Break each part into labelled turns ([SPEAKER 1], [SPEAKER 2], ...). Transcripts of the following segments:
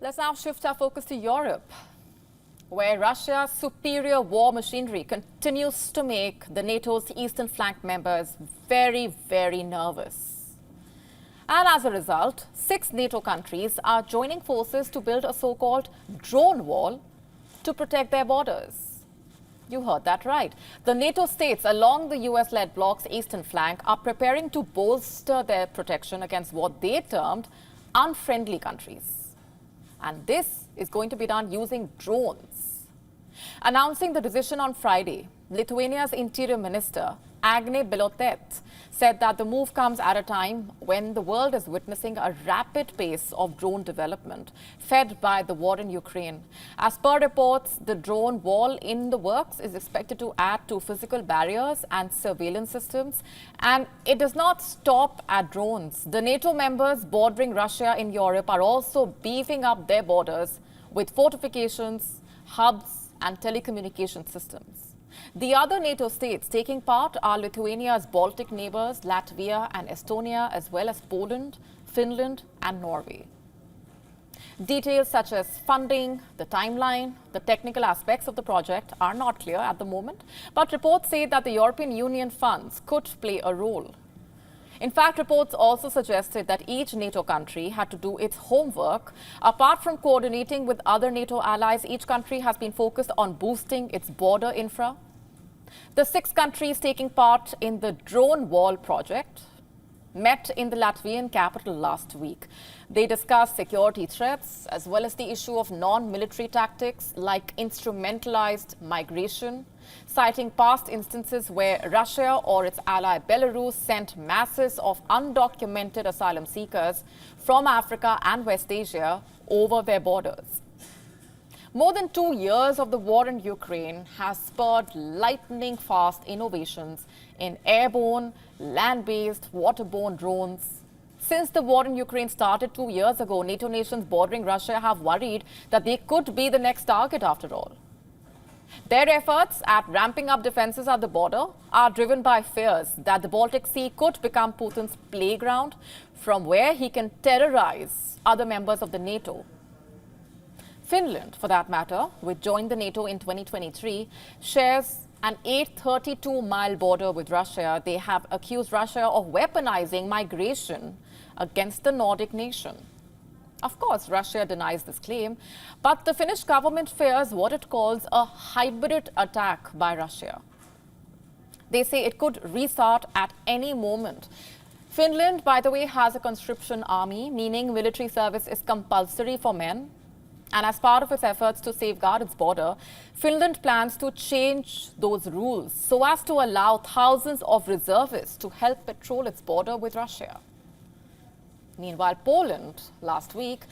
[SPEAKER 1] Let's now shift our focus to Europe, where Russia's superior war machinery continues to make the NATO's eastern flank members very, very nervous. And as a result, 6 NATO countries are joining forces to build a so-called drone wall to protect their borders. You heard that right. The NATO states along the US-led bloc's eastern flank are preparing to bolster their protection against what they termed unfriendly countries. And this is going to be done using drones. Announcing the decision on Friday, Lithuania's Interior Minister, Agnė Bilotaitė, said that the move comes at a time when the world is witnessing a rapid pace of drone development, fed by the war in Ukraine. As per reports, the drone wall in the works is expected to add to physical barriers and surveillance systems. And it does not stop at drones. The NATO members bordering Russia in Europe are also beefing up their borders with fortifications, hubs, and telecommunication systems. The other NATO states taking part are Lithuania's Baltic neighbors, Latvia and Estonia, as well as Poland, Finland and Norway. Details such as funding, the timeline, the technical aspects of the project are not clear at the moment, but reports say that the European Union funds could play a role. In fact, reports also suggested that each NATO country had to do its homework. Apart from coordinating with other NATO allies, each country has been focused on boosting its border infra. The 6 countries taking part in the drone wall project met in the Latvian capital last week. They discussed security threats as well as the issue of non-military tactics like instrumentalized migration, citing past instances where Russia or its ally Belarus sent masses of undocumented asylum seekers from Africa and West Asia over their borders. More than 2 years of the war in Ukraine has spurred lightning-fast innovations in airborne, land-based, waterborne drones. Since the war in Ukraine started 2 years ago, NATO nations bordering Russia have worried that they could be the next target after all. Their efforts at ramping up defenses at the border are driven by fears that the Baltic Sea could become Putin's playground from where he can terrorize other members of the NATO. Finland, for that matter, which joined the NATO in 2023, shares an 832-mile border with Russia. They have accused Russia of weaponizing migration against the Nordic nation. Of course, Russia denies this claim, but the Finnish government fears what it calls a hybrid attack by Russia. They say it could restart at any moment. Finland, by the way, has a conscription army, meaning military service is compulsory for men. And as part of its efforts to safeguard its border, Finland plans to change those rules so as to allow thousands of reservists to help patrol its border with Russia. Meanwhile, Poland, last week,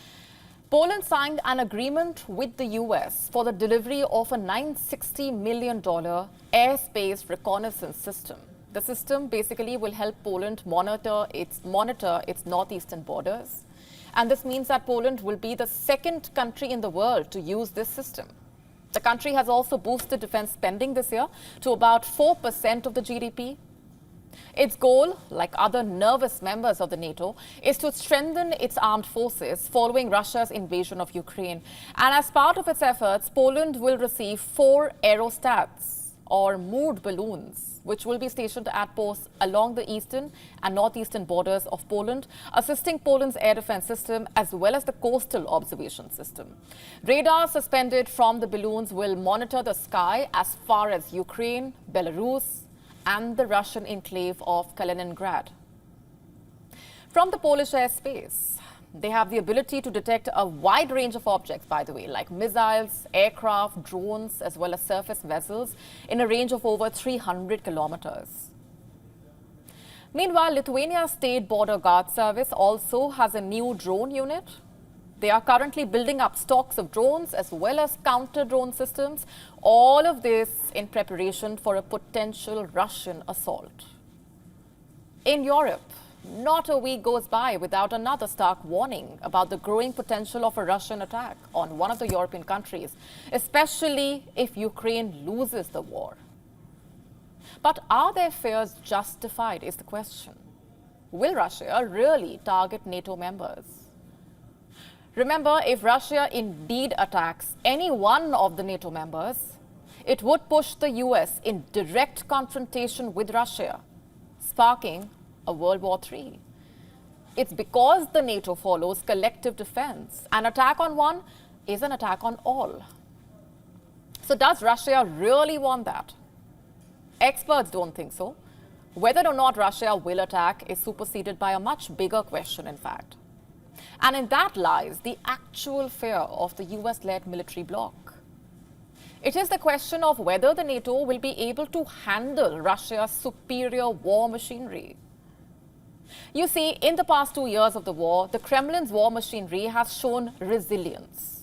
[SPEAKER 1] Poland signed an agreement with the US for the delivery of a $960 million airspace reconnaissance system. The system basically will help Poland monitor its northeastern borders. And this means that Poland will be the 2nd country in the world to use this system. The country has also boosted defense spending this year to about 4% of the GDP. Its goal, like other nervous members of the NATO, is to strengthen its armed forces following Russia's invasion of Ukraine. And as part of its efforts, Poland will receive 4 aerostats, or moored balloons, which will be stationed at posts along the eastern and northeastern borders of Poland, assisting Poland's air defense system as well as the coastal observation system. Radar suspended from the balloons will monitor the sky as far as Ukraine, Belarus, and the Russian enclave of Kaliningrad. From the Polish airspace, they have the ability to detect a wide range of objects, by the way, like missiles, aircraft, drones, as well as surface vessels in a range of over 300 kilometers. Meanwhile, Lithuania's State Border Guard Service also has a new drone unit. They are currently building up stocks of drones as well as counter-drone systems, all of this in preparation for a potential Russian assault. In Europe, not a week goes by without another stark warning about the growing potential of a Russian attack on one of the European countries, especially if Ukraine loses the war. But are their fears justified is the question. Will Russia really target NATO members? Remember, if Russia indeed attacks any one of the NATO members, it would push the US in direct confrontation with Russia, sparking a World War III. It's because the NATO follows collective defense. An attack on one is an attack on all. So does Russia really want that? Experts don't think so. Whether or not Russia will attack is superseded by a much bigger question, in fact. And in that lies the actual fear of the US-led military bloc. It is the question of whether the NATO will be able to handle Russia's superior war machinery. You see, in the past 2 years of the war, the Kremlin's war machinery has shown resilience.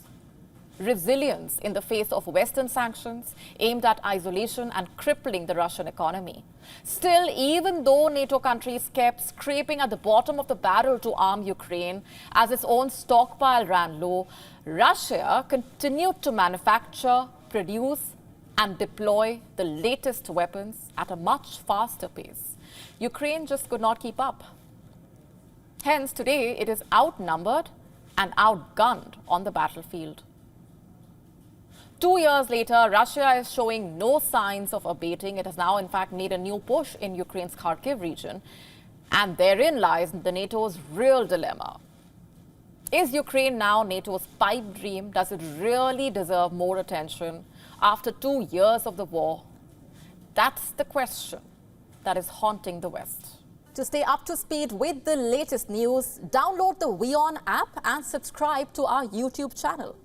[SPEAKER 1] Resilience in the face of Western sanctions aimed at isolation and crippling the Russian economy. Still, even though NATO countries kept scraping at the bottom of the barrel to arm Ukraine as its own stockpile ran low, Russia continued to manufacture, produce, and deploy the latest weapons at a much faster pace. Ukraine just could not keep up. Hence, today it is outnumbered and outgunned on the battlefield. 2 years later, Russia is showing no signs of abating. It has now, in fact, made a new push in Ukraine's Kharkiv region. And therein lies the NATO's real dilemma. Is Ukraine now NATO's pipe dream? Does it really deserve more attention after 2 years of the war? That's the question that is haunting the West.
[SPEAKER 2] To stay up to speed with the latest news, download the WION app and subscribe to our YouTube channel.